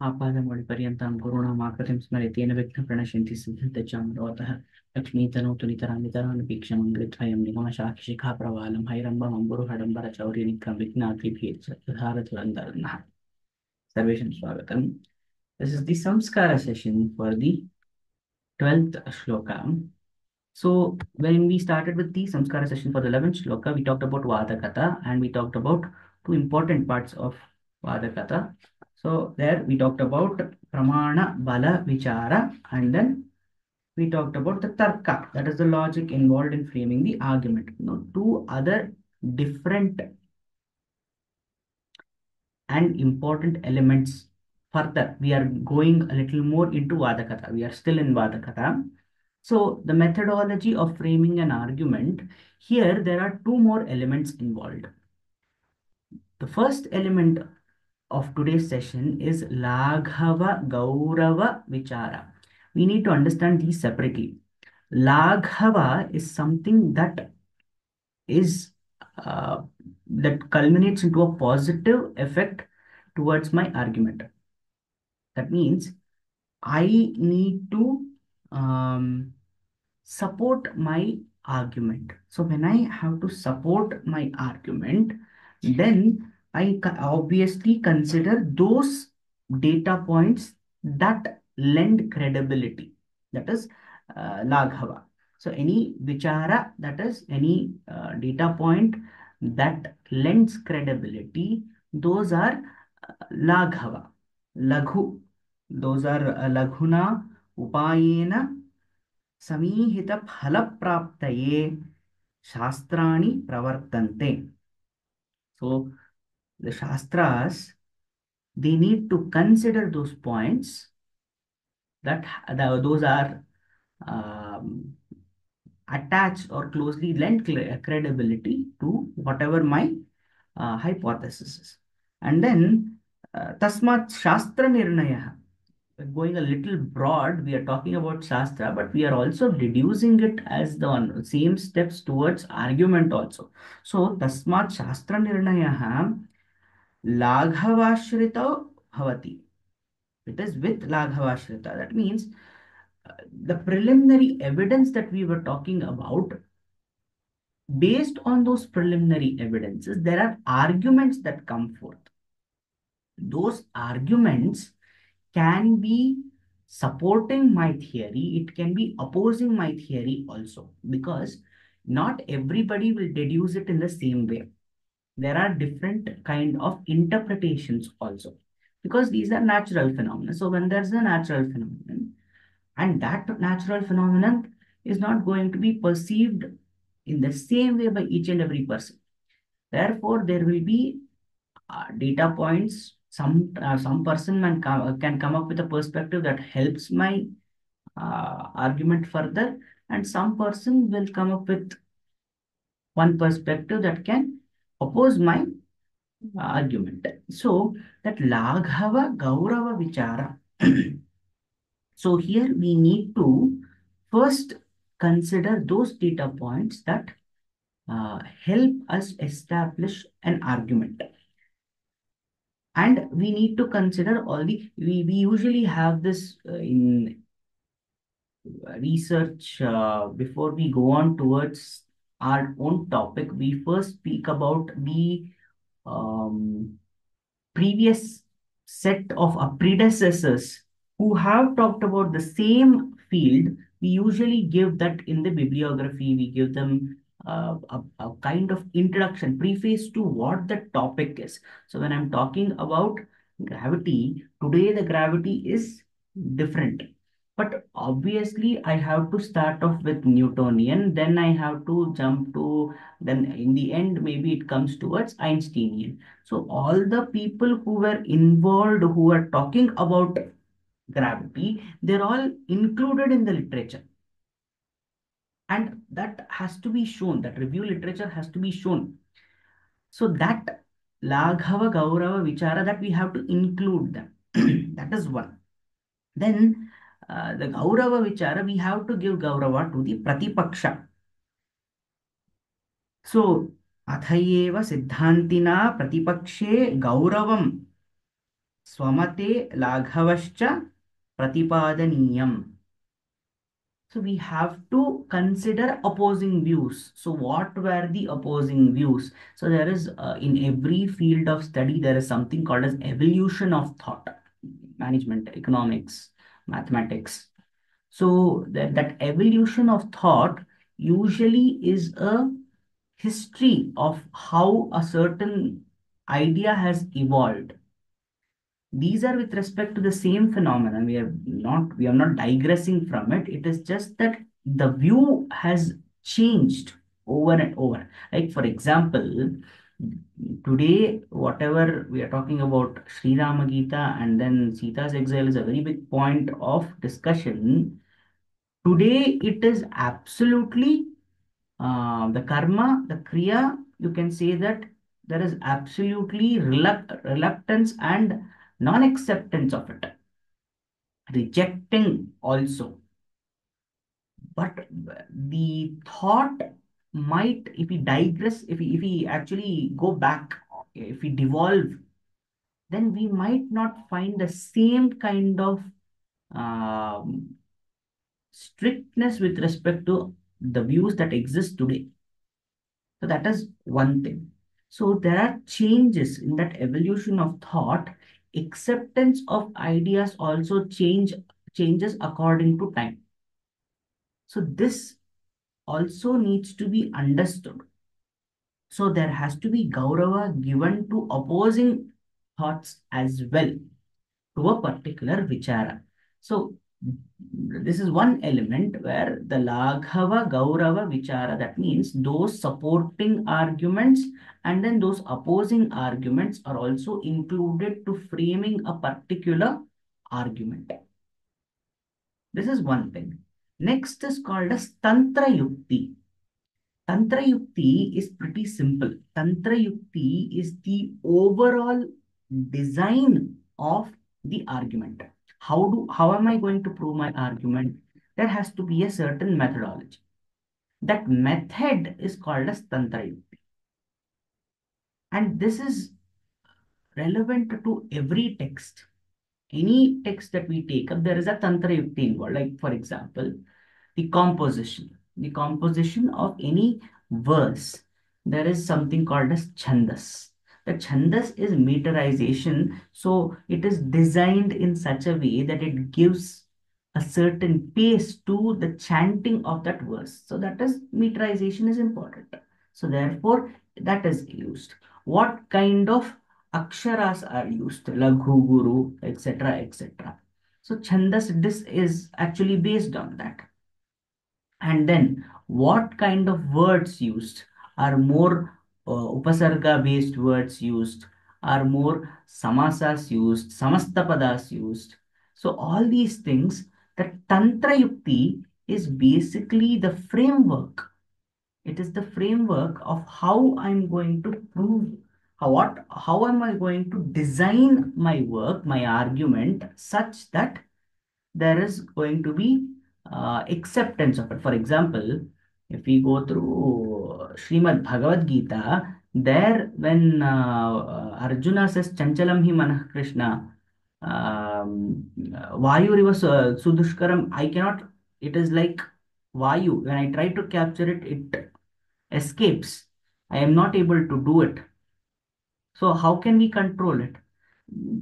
आपादमौलिपर्यन्तां गुरूणामाकृतिं स्मरेतेन विघ्नप्रणश्यन्ति सिद्धिर्दचामरोतः लक्ष्मीतनोतु नितरान्नितरान्वीक्षमङ्गलद्वयं निगमशाखिशिखाप्रवालं हैरम्बमम्बुरुहडम्बरचौर्यनिक्रं विघ्नाद्रिभीर्धारधुरन्धरन्नः सर्वेषां स्वागतम्. This is the Saṃskāra session for the 12th shloka. So when we started with the Saṃskāra session for the 11th shloka, we talked about Vadakata and we talked about two important parts of Vadakata. So there we talked about Pramana, Bala, Vichara, and then we talked about the Tarka, that is the logic involved in framing the argument. Now, two other different and important elements further. We are going a little more into Vadakata. We are still in Vadakata. So the methodology of framing an argument, here there are two more elements involved. The first element of today's session is Laghava Gaurava Vichara. We need to understand these separately. Laghava is something that is that culminates into a positive effect towards my argument. That means I need to support my argument. So when I have to support my argument, then I obviously consider those data points that lend credibility. That is Laghava. So any vichara, that is any data point that lends credibility, those are Laghava. Laghu. Those are Laghuna Upayena समीहितफलप्राप्तये शास्त्राणि pravartante. So the shastras, they need to consider those points that those are um, attached or closely lend credibility to whatever my hypothesis is. And then tasmat shastra nirnaya, going a little broad, we are talking about Shastra, but we are also deducing it as the one, same steps towards argument also. So, Tasmat Shastra Nirnayaha Laghavashrita Bhavati. It is with Laghavashrita. That means the preliminary evidence that we were talking about, based on those preliminary evidences, there are arguments that come forth. Those arguments can be supporting my theory, it can be opposing my theory also, because not everybody will deduce it in the same way. There are different kind of interpretations also, because these are natural phenomena. So when there's a natural phenomenon, and that natural phenomenon is not going to be perceived in the same way by each and every person. Therefore, there will be data points. Some person can come up with a perspective that helps my argument further, and some person will come up with one perspective that can oppose my argument. So that Laghava Gaurava Vichara. So here we need to first consider those data points that help us establish an argument. And we need to consider all we usually have this in research before we go on towards our own topic. We first speak about the um, previous set of predecessors who have talked about the same field. We usually give that in the bibliography, we give them a kind of introduction, preface to what the topic is. So when I'm talking about gravity, today the gravity is different. But obviously, I have to start off with Newtonian, then I have to jump to, then in the end, maybe it comes towards Einsteinian. So all the people who were involved, who were talking about gravity, they're all included in the literature. And that has to be shown, that review literature has to be shown. So that Laghava, Gaurava, Vichara, that we have to include them. That is one. Then the Gaurava Vichara, we have to give Gaurava to the Pratipaksha. So, अथयेव सिद्धान्तिना प्रतिपक्षे गौरवं Swamate laghavascha pratipadaniyam. So we have to consider opposing views. So what were the opposing views? So there is in every field of study there is something called as evolution of thought, management, economics, mathematics. So that evolution of thought usually is a history of how a certain idea has evolved. These are with respect to the same phenomenon. We are not digressing from it. It is just that the view has changed over and over. Like for example, today whatever we are talking about Sri Rama Gita and then Sita's exile is a very big point of discussion. Today it is absolutely the karma, the kriya, you can say that there is absolutely reluctance and non-acceptance of it, rejecting also. But the thought might, if we digress, if we actually go back, if we devolve, then we might not find the same kind of um, strictness with respect to the views that exist today. So that is one thing. So there are changes in that evolution of thought. Acceptance of ideas also changes according to time. So this also needs to be understood. So there has to be gaurava given to opposing thoughts as well to a particular vichara. So this is one element where the Laghava Gaurava Vichara, that means those supporting arguments and then those opposing arguments are also included to framing a particular argument. This is one thing. Next is called as Tantra Yukti. Tantra Yukti is pretty simple. Tantra Yukti is the overall design of the argument. How am I going to prove my argument? There has to be a certain methodology. That method is called as Tantra Yukti. And this is relevant to every text. Any text that we take up, there is a Tantra Yukti involved. Like, for example, the composition of any verse, there is something called as chandas. The chandas is meterization, so it is designed in such a way that it gives a certain pace to the chanting of that verse. So that is meterization is important. So therefore that is used. What kind of aksharas are used? Laghu, guru, etc., etc. So chandas, this is actually based on that. And then what kind of words used? Are more upasarga based words used? Are more samasas used? Samastapadas used? So all these things, the Tantra Yukti is basically the framework. It is the framework of how I'm going to prove how am I going to design my work, my argument, such that there is going to be acceptance of it. For example, if we go through Srimad Bhagavad Gita, there when Arjuna says Chanchalam hi manah Krishna, Vayu riva sudushkaram, I cannot, it is like Vayu. When I try to capture it, it escapes. I am not able to do it. So how can we control it?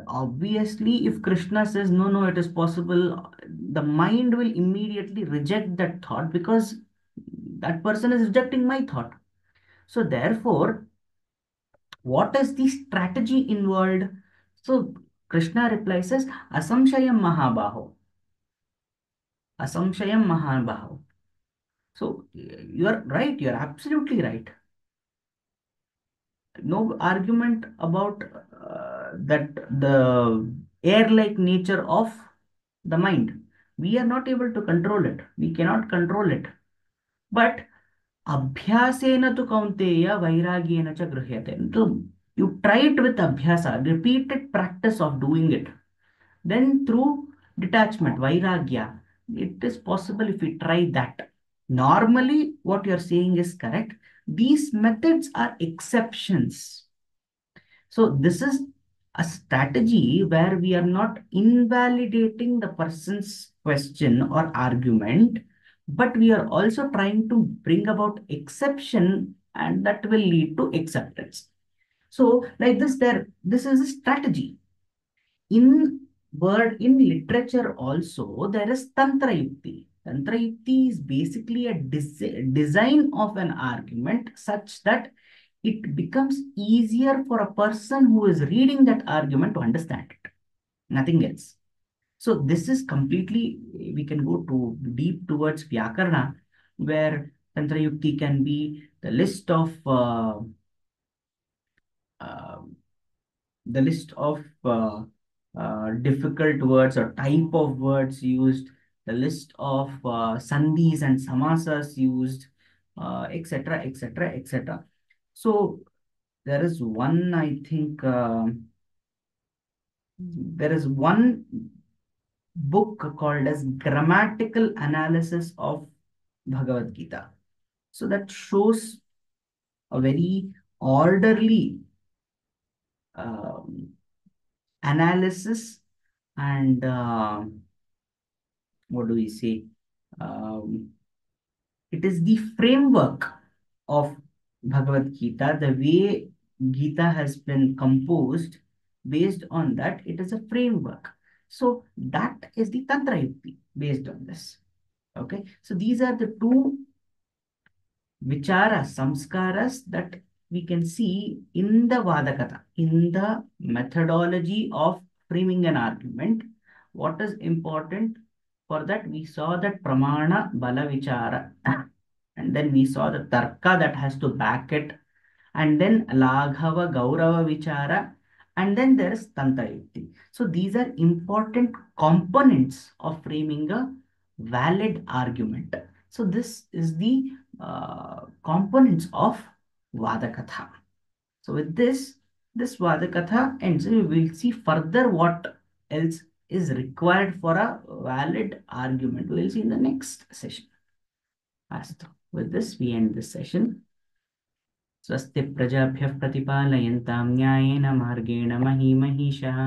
Obviously, if Krishna says, no, no, it is possible, the mind will immediately reject that thought because that person is rejecting my thought. So, therefore, what is the strategy involved? So, Krishna replies as Asamshayam Mahabaho. Asamshayam Mahabaho. So, you are right, you are absolutely right. No argument about that the air-like nature of the mind. We are not able to control it. We cannot control it. But abhyasena tu kaunteya vairagyena cha gृह्यते. So you try it with abhyasa, repeated practice of doing it. Then through detachment, vairagya, it is possible if we try that. Normally, what you're saying is correct. These methods are exceptions. So this is a strategy where we are not invalidating the person's question or argument, but we are also trying to bring about exception, and that will lead to acceptance. So, like this, this is a strategy. In in literature also, there is Tantra Yukti. Tantra Yukti is basically a design of an argument such that it becomes easier for a person who is reading that argument to understand it. Nothing else. So this is completely, we can go to deep towards Vyakarna, where Tantra Yukti can be the list of uh, difficult words or type of words used, the list of sandhis and samasas used, etc., etc., etc. So there is one, I think, there is one book called as Grammatical Analysis of Bhagavad Gita. So that shows a very orderly um, analysis and what do we say? Um, it is the framework of Bhagavad Gita, the way Gita has been composed. Based on that, it is a framework. So that is the Tantra Yukti based on this. Okay, so these are the two vicharas, samskaras that we can see in the Vadakatha, in the methodology of framing an argument. What is important for that? We saw that pramana bala vichara, and then we saw the tarka that has to back it, and then Laghava Gaurava Vichara, and then there is Tantra Yukti. So these are important components of framing a valid argument. So this is the components of Vadakatha. So with this, this Vadakatha ends. We will see further what else is required for a valid argument. We will see in the next session. Astu. With this, we end this session. स्वस्ति प्रजाभ्यः प्रतिपालयन्तां न्यायेन मार्गेण महीमहीषः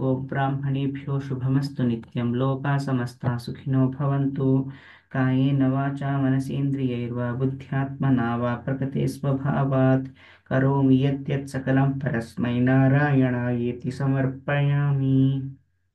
गोब्राह्मणेभ्यो शुभमस्तु नित्यं लोकाः समस्ताः सुखिनो भवन्तु कायेन वाचा मनसेन्द्रियैर्वा बुद्ध्यात्मना वा प्रकृते स्वभावात् करोमि यद्यत् सकलं परस्मै नारायणायेति समर्पयामि।